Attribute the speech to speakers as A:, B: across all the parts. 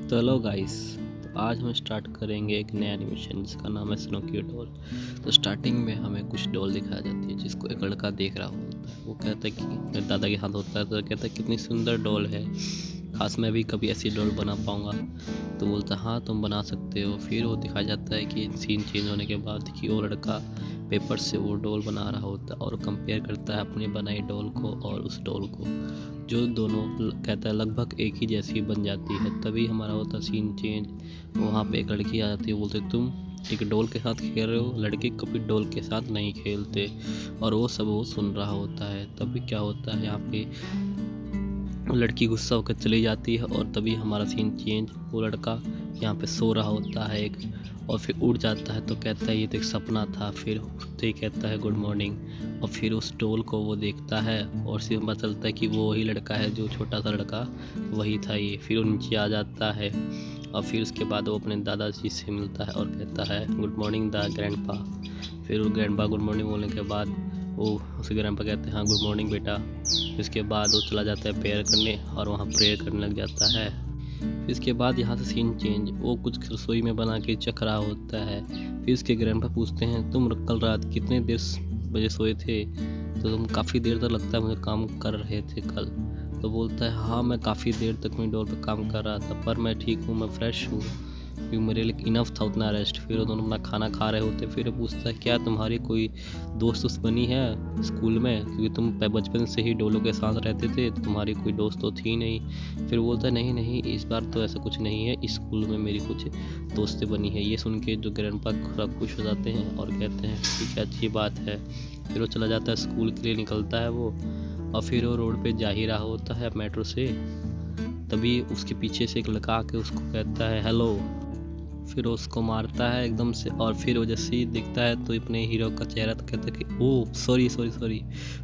A: तो hello guys. तो आज हम स्टार्ट करेंगे एक नया एनिमेशन जिसका नाम है स्नोकी डॉल। तो स्टार्टिंग में हमें कुछ डॉल दिखाई जाती है जिसको एक लड़का देख रहा होता है। वो कहता है कि मेरे दादा के हाथ होता है तो कहता है कितनी सुंदर डॉल है, खास मैं भी कभी ऐसी डॉल बना पाऊँगा। तो बोलता है हाँ तुम बना सकते हो। फिर वो दिखाया जाता है कि सीन चेंज होने के बाद कि वो लड़का पेपर से वो डॉल बना रहा होता है और कंपेयर करता है अपनी बनाई डॉल को और उस डॉल को, जो दोनों कहता है लगभग एक ही जैसी बन जाती है। तभी हमारा होता सीन चेंज। वहाँ पे एक लड़की आ जाती है, बोलते तुम एक डॉल के साथ खेल रहे हो, लड़के कभी डॉल के साथ नहीं खेलते। और वो सब वो सुन रहा होता है। तभी क्या होता है यहाँ पे लड़की गुस्सा होकर चली जाती है और तभी हमारा सीन चेंज। वो लड़का यहाँ पे सो रहा होता है एक, और फिर उठ जाता है तो कहता है ये तो एक सपना था। फिर उठते ही कहता है गुड मॉर्निंग, और फिर उस डॉल को वो देखता है और सिर्फ पता चलता है कि वो वही लड़का है, जो छोटा सा लड़का वही था ये। फिर वो नीचे आ जाता है और फिर उसके बाद वो अपने दादाजी से मिलता है और कहता है गुड मॉर्निंग द ग्रैंडपा। फिर वो ग्रैंडपा गुड मॉर्निंग बोलने के बाद वो उसके ग्रैंडपा कहते हैं हाँ गुड मॉर्निंग बेटा। इसके बाद वो चला जाता है प्रेयर करने और वहाँ प्रेयर करने लग जाता है। फिर इसके बाद यहाँ से सीन चेंज, वो कुछ रसोई में बना के चख रहा होता है। फिर इसके ग्रैंडपा पूछते हैं तुम कल रात कितने देर बजे सोए थे? तो तुम काफ़ी देर तक लगता है मुझे काम कर रहे थे कल। तो बोलता है हाँ मैं काफ़ी देर तक अपनी डोर पर काम कर रहा था, पर मैं ठीक हूँ, मैं फ्रेश हूँ, क्योंकि मेरे लिए इनफ था उतना रेस्ट। फिर वो दोनों अपना खाना खा रहे होते। फिर वो पूछता है क्या तुम्हारी कोई दोस्त बनी है स्कूल में, क्योंकि तुम बचपन से ही डोलों के साथ रहते थे, तुम्हारी कोई दोस्त तो थी नहीं। फिर बोलता है नहीं नहीं इस बार तो ऐसा कुछ नहीं है, स्कूल में मेरी कुछ दोस्तें बनी है। ये सुन के जो ग्रैंडपा थोड़ा खुश हो जाते हैं और कहते हैं ठीक है अच्छी बात है। फिर वो चला जाता है स्कूल के लिए निकलता है वो, और फिर वो रोड पे जा ही रहा होता है मेट्रो से। तभी उसके पीछे से एक लड़का आके उसको कहता है हेलो। फिर उसको मारता है एकदम से, और फिर वो जैसे ही दिखता है तो अपने हीरो का चेहरा तो कहता है कि ओह सॉरी सॉरी सॉरी,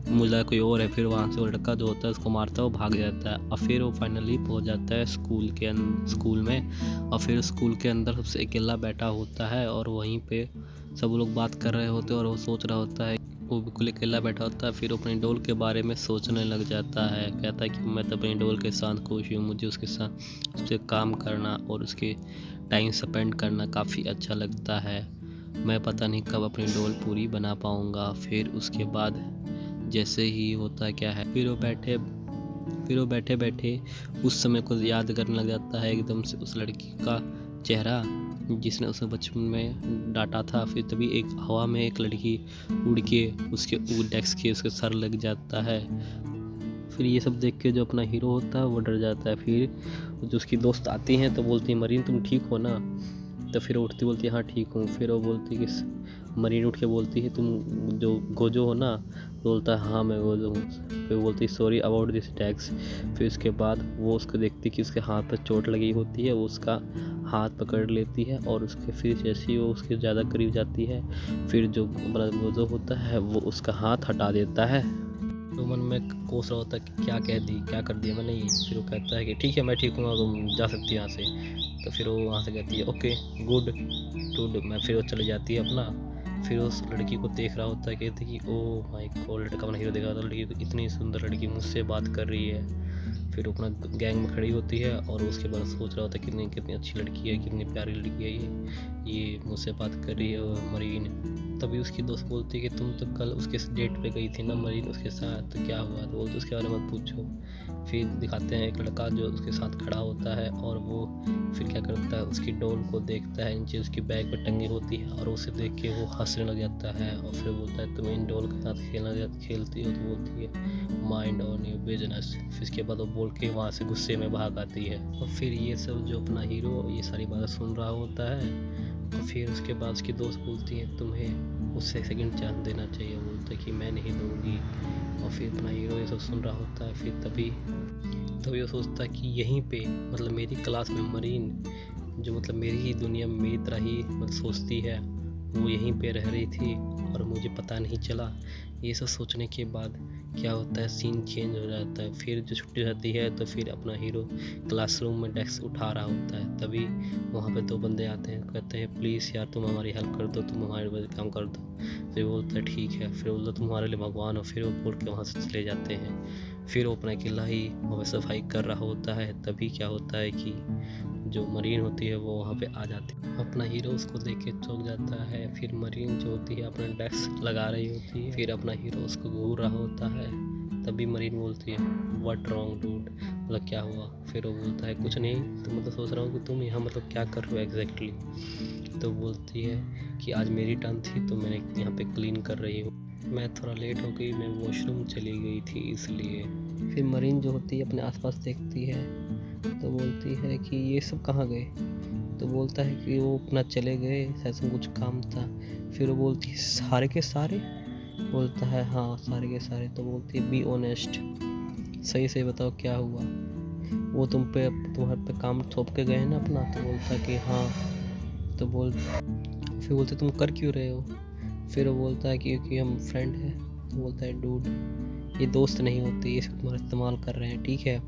A: मुझे लगा कोई और है। फिर वहाँ से वो लड़का जो होता है उसको मारता है, वो भाग जाता है। और फिर वो फाइनली पहुँच जाता है स्कूल में। और फिर स्कूल के अंदर सबसे अकेला बैठा होता है और वहीं पे सब लोग बात कर रहे होते हैं और वो सोच रहा होता है, वो बिल्कुल अकेला बैठा होता है। फिर अपनी डोल के बारे में सोचने लग जाता है, कहता है कि मैं तो अपनी डोल के साथ खुश हूँ, मुझे उसके साथ उससे काम करना और उसके टाइम स्पेंड करना काफ़ी अच्छा लगता है। मैं पता नहीं कब अपनी डोल पूरी बना पाऊँगा। फिर उसके बाद जैसे ही होता है क्या है, फिर वो बैठे बैठे उस समय को याद करने लग जाता है एकदम से, उस लड़की का चेहरा जिसने उसे बचपन में डांटा था। फिर तभी एक हवा में एक लड़की उड़ के उसके डेस्क के उसके सर लग जाता है। फिर ये सब देख के जो अपना हीरो होता है वो डर जाता है। फिर जो उसकी दोस्त आती हैं तो बोलती है मरीन तुम ठीक हो ना? तो फिर उठती बोलती है हाँ ठीक हूँ। फिर वो बोलती है कि मरीन उठ के बोलती है तुम जो गोजो हो ना? बोलता है हाँ मैं गोजो हूँ। फिर बोलती है सॉरी अबाउट दिस टैक्स। फिर उसके बाद वो उसको देखती कि उसके हाथ पर चोट लगी होती है, वो उसका हाथ पकड़ लेती है और उसके फिर जैसे ही वो उसके ज़्यादा करीब जाती है, फिर जो गोजो होता है वो उसका हाथ हटा देता है। तो मन में कोस रहा होता है कि क्या कर दिया मैंने ये। फिर वो कहता है कि ठीक है मैं ठीक हूँ, तुम जा सकती है यहाँ से। तो फिर वो वहाँ से कहती है ओके गुड गुड, मैं फिर वो चली जाती है अपना। फिर उस लड़की को देख रहा होता है, कहती है कि ओ माय गॉड, लड़का अपना हीरो देखा था, लड़की इतनी सुंदर लड़की मुझसे बात कर रही है। फिर अपना गैंग में खड़ी होती है और उसके बाद सोच रहा होता है कितनी कितनी अच्छी लड़की है, कितनी प्यारी लड़की है ये मुझसे बात कर रही है मरीन। तभी उसकी दोस्त बोलती है कि तुम तो कल उसके डेट पे गई थी ना मरीन उसके साथ, तो क्या हुआ? तो बोलते उसके बारे में मत पूछो। फिर दिखाते हैं एक लड़का जो उसके साथ खड़ा होता है और वो फिर क्या करता है, उसकी डॉल को देखता है नीचे उसकी बैग पर टंगी होती है और उसे देख के वो हंसने लग जाता है। और फिर बोलता है तुम इन डॉल के साथ खेलती हो? तो बोलती है माइंड ऑन योर बिजनेस। फिर इसके बाद वो बोल के वहाँ से गुस्से में भाग आती है। और फिर ये सब जो अपना हीरो ये सारी बातें सुन रहा होता है। और फिर उसके बाद उसकी दोस्त बोलती है तुम्हें उससे सेकंड चांस देना चाहिए। बोलता है कि मैं नहीं दूंगी। और फिर अपना हीरो ये सब सुन रहा होता है। फिर तभी वो सोचता है कि यहीं पे मतलब मेरी क्लास में मरीन जो मतलब मेरी ही दुनिया में मेरी तरह ही मतलब सोचती है, वो यहीं पे रह रही थी और मुझे पता नहीं चला। ये सब सोचने के बाद क्या होता है, सीन चेंज हो जाता है। फिर जो छुट्टी रहती है तो फिर अपना हीरो क्लासरूम में डेस्क उठा रहा होता है। तभी वहाँ पे दो बंदे आते हैं, कहते हैं प्लीज़ यार तुम हमारी हेल्प कर दो, तुम हमारे वजह काम कर दो। फिर वो बोलता है ठीक है। फिर बोलता तुम हमारे लिए भगवान हो। फिर वो बोल के वहाँ से चले जाते हैं। फिर वो अपना अकेला ही वहाँ सफाई कर रहा होता है। तभी क्या होता है कि जो मरीन होती है वो वहाँ पे आ जाती है। अपना हीरो उसको देख के चौंक जाता है। फिर मरीन जो होती है अपना डेस्क लगा रही होती है। फिर अपना हीरो उसको घूर रहा होता है। तभी मरीन बोलती है व्हाट रॉन्ग डूड, मतलब क्या हुआ। फिर वो बोलता है कुछ नहीं, तो मतलब सोच रहा हूँ कि तुम यहाँ मतलब क्या कर रहे हो एग्जैक्टली। तो बोलती है कि आज मेरी टर्न थी तो मैंने यहाँ पे क्लीन कर रही हूँ, मैं थोड़ा लेट हो गई, मैं वॉशरूम चली गई थी इसलिए। फिर मरीन जो होती है अपने आसपास देखती है तो बोलती है कि ये सब कहाँ गए। तो बोलता है कि वो अपना चले गए, ऐसा कुछ काम था। फिर वो बोलती है सारे के सारे। बोलता है हाँ सारे के सारे। तो बोलती है बी ऑनेस्ट, सही से बताओ क्या हुआ। वो तुम्हारे पे काम थोप के गए हैं ना अपना। तो बोलता है कि हाँ। फिर बोलते तुम कर क्यों रहे हो। फिर वो बोलता है कि क्योंकि हम फ्रेंड हैं। तो बोलता है डूड ये दोस्त नहीं होते, ये सब तुम्हारा इस्तेमाल कर रहे हैं, ठीक है।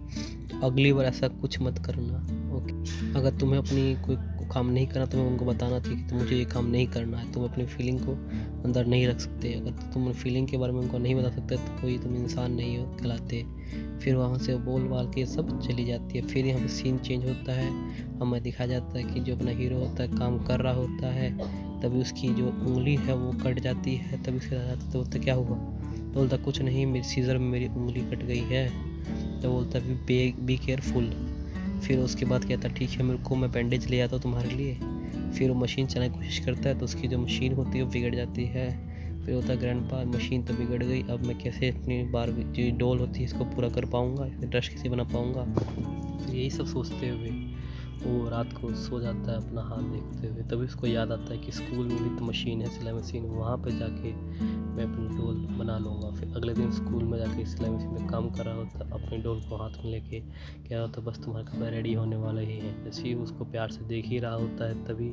A: तो अगली बार ऐसा कुछ मत करना, ओके। अगर तुम्हें अपनी कोई काम नहीं करना तुम्हें उनको बताना चाहिए कि मुझे ये काम नहीं करना है। तुम अपनी फीलिंग को अंदर नहीं रख सकते। अगर तुम फीलिंग के बारे में उनको नहीं बता सकते तो कोई तुम इंसान नहीं हो कहलाते। फिर वहाँ से बोल बाल के सब चली जाती है। फिर यहाँ पे सीन चेंज होता है, हमें दिखाया जाता है कि जो अपना हीरो होता है काम कर रहा होता है, तभी उसकी जो उंगली है वो कट जाती है। तभी उसके दादा तो बोलता क्या हुआ। तो बोलता कुछ नहीं, मेरी सीजर में मेरी उंगली कट गई है। तो बोलता बी केयरफुल। फिर उसके बाद कहता ठीक है मेरे को, मैं बैंडेज ले आता हूँ तुम्हारे लिए। फिर वो मशीन चलाने की कोशिश करता है तो उसकी जो मशीन होती है वो बिगड़ जाती है। फिर होता है ग्रैंडपा मशीन तो बिगड़ गई, अब मैं कैसे अपनी बारबी जो डॉल होती है इसको पूरा कर पाऊँगा, ड्रेस कैसे बना पाऊँगा। फिर यही सब सोचते हुए वो रात को सो जाता है अपना हाथ देखते हुए। तभी उसको याद आता है कि स्कूल में भी तो मशीन है, सिलाई मशीन, वहाँ पे जाके मैं अपनी डोल बना लूँगा। फिर अगले दिन स्कूल में जाके सिलाई मशीन में काम कर रहा होता है, अपनी डोल को हाथ में लेके कह रहा होता है बस तुम्हारा कपड़ा रेडी होने वाला ही है। जैसे ही उसको प्यार से देख ही रहा होता है तभी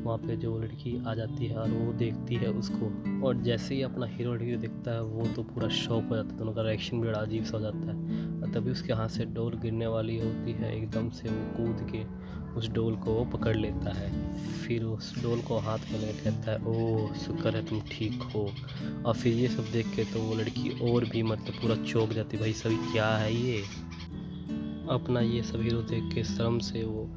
A: वहाँ पे जो लड़की आ जाती है और वो देखती है उसको। और जैसे ही अपना हीरो लड़की देखता है वो तो पूरा शॉक हो जाता है, दोनों का रिएक्शन भी बड़ा अजीब सा हो जाता है। और तभी उसके हाथ से डोल गिरने वाली होती है, एकदम से वो कूद के उस डोल को वो पकड़ लेता है। फिर उस डोल को हाथ में लेकर कहता है ओह शुक्र है तुम ठीक हो। और फिर ये सब देख के तो वो लड़की और भी मतलब पूरा चौंक जाती, भाई सभी क्या है ये। अपना ये सब हीरो देख के शर्म से वो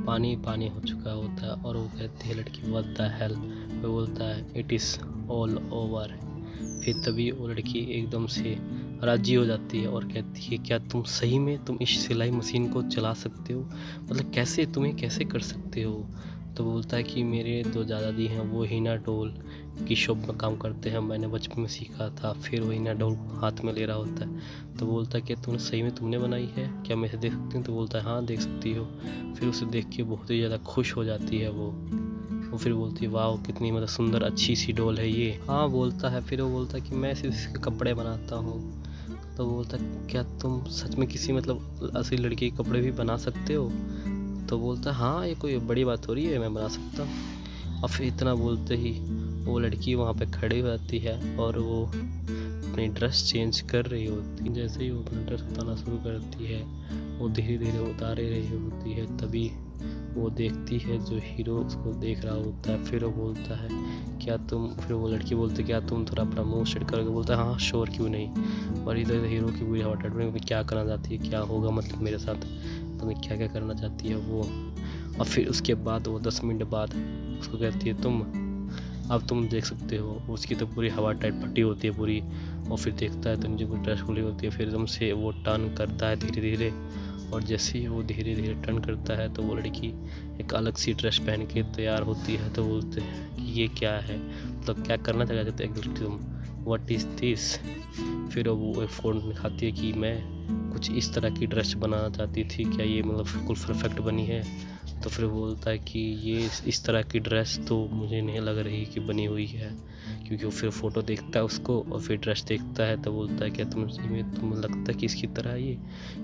A: पानी पानी हो चुका होता है और वो कहती है लड़की व्हाट द हेल। वो बोलता है इट इज़ ऑल ओवर। फिर तभी वो लड़की एकदम से राजी हो जाती है और कहती है क्या तुम सही में तुम इस सिलाई मशीन को चला सकते हो, मतलब कैसे, तुम्हें कैसे कर सकते हो। तो बोलता है कि मेरे दो दादाजी हैं वो हीना डोल की शॉप में काम करते हैं, मैंने बचपन में सीखा था। फिर वो हीना डोल हाथ में ले रहा होता है। तो बोलता है कि तुमने सही में तुमने बनाई है, क्या मैं इसे देख सकती हूँ। तो बोलता है हाँ देख सकती हो। फिर उसे देख के बहुत ही ज़्यादा खुश हो जाती है वो फिर बोलती है वाह कितनी मतलब सुंदर अच्छी सी डोल है ये। हाँ बोलता है। फिर वो बोलता है कि मैं सिर्फ इसके कपड़े बनाता हूँ। तो बोलता है क्या तुम सच में किसी मतलब असली लड़की के कपड़े भी बना सकते हो। तो बोलता है हाँ ये कोई बड़ी बात हो रही है, मैं बना सकता हूँ। और फिर इतना बोलते ही वो लड़की वहाँ पे खड़ी हो जाती है और वो अपनी ड्रेस चेंज कर रही होती है। जैसे ही वो अपना ड्रेस उतारना शुरू करती है वो धीरे धीरे उतारे रही होती है। तभी वो देखती है जो हीरो उसको देख रहा होता है। फिर वो बोलता है क्या तुम, फिर वो लड़की बोलती है क्या तुम थोड़ा अपना मुंह सेट करके। बोलता है हाँ श्योर क्यों नहीं। और इधर हीरो की बुरी हवा टट में क्या करना चाहती है, क्या होगा मतलब मेरे साथ, तुम्हें क्या क्या करना चाहती है वो। और फिर उसके बाद वो 10 मिनट बाद उसको कहती है अब तुम देख सकते हो। उसकी तो पूरी हवा टाइट फटी होती है पूरी। और फिर देखता है तो नीचे पूरी ड्रेस खुली होती है। फिर एकदम से वो टर्न करता है धीरे धीरे, और जैसे ही वो धीरे धीरे टर्न करता है तो वो लड़की एक अलग सी ड्रेस पहन के तैयार होती है। तो बोलते हैं कि ये क्या है, मतलब क्या करना चाहते हैं तुम, व्हाट इज़ दिस। फिर वो एक फ़ोन दिखाती है कि मैं कुछ इस तरह की ड्रेस बनाना चाहती थी, क्या ये मतलब बिल्कुल परफेक्ट बनी है। तो फिर बोलता है कि ये इस तरह की ड्रेस तो मुझे नहीं लग रही कि बनी हुई है, क्योंकि वो फिर फ़ोटो देखता है उसको और फिर ड्रेस देखता है। तो बोलता है क्या तुम्हें लगता है कि इसकी तरह है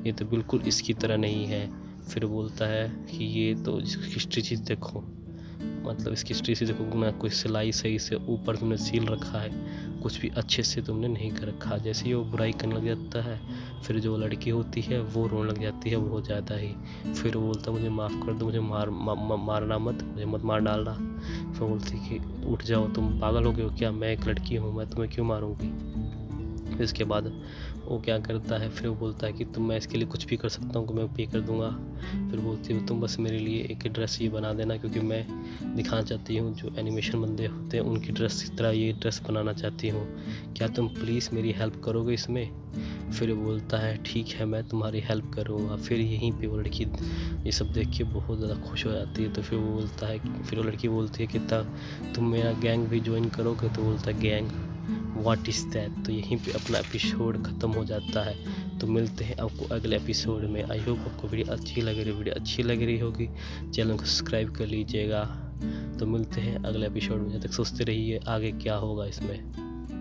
A: ये तो बिल्कुल इसकी तरह नहीं है। फिर बोलता है कि ये तो हिस्ट्री चीज़ देखो, मतलब इसकी हिस्ट्री से देखो ना, कोई सिलाई सही से ऊपर तुमने सील रखा है, कुछ भी अच्छे से तुमने नहीं कर रखा। जैसे ही वो बुराई करने लग जाता है फिर जो लड़की होती है वो रोने लग जाती है बहुत ज़्यादा ही। फिर वो बोलता है मुझे माफ़ कर दो, मुझे मारना मत, मुझे मत मार डालना। फिर बोलती कि उठ जाओ, तुम पागल हो गए हो क्या, मैं एक लड़की हूँ, मैं तुम्हें क्यों मारूँगी। फिर इसके बाद वो क्या करता है, फिर वो बोलता है कि तुम मैं इसके लिए कुछ भी कर सकता हूँ, कि मैं पे कर दूंगा। फिर बोलती है तुम बस मेरे लिए एक ड्रेस ये बना देना, क्योंकि मैं दिखाना चाहती हूँ जो एनिमेशन बंदे होते हैं उनकी ड्रेस की तरह ये ड्रेस बनाना चाहती हूँ, क्या तुम प्लीज़ मेरी हेल्प करोगे इसमें। फिर वो बोलता है ठीक है मैं तुम्हारी हेल्प करूँगा। फिर यहीं पे वो लड़की ये सब देख के बहुत ज़्यादा खुश हो जाती है। तो फिर वो बोलता है, फिर वो लड़की बोलती है कि तुम मेरा गैंग भी ज्वाइन करोगे। तो बोलता है गैंग व्हाट इज़ दैट। तो यहीं पे अपना एपिसोड ख़त्म हो जाता है। तो मिलते हैं आपको अगले एपिसोड में। आई होप आपको वीडियो अच्छी लग रही होगी, चैनल को सब्सक्राइब कर लीजिएगा। तो मिलते हैं अगले एपिसोड में, जब तक सोचते रहिए आगे क्या होगा इसमें।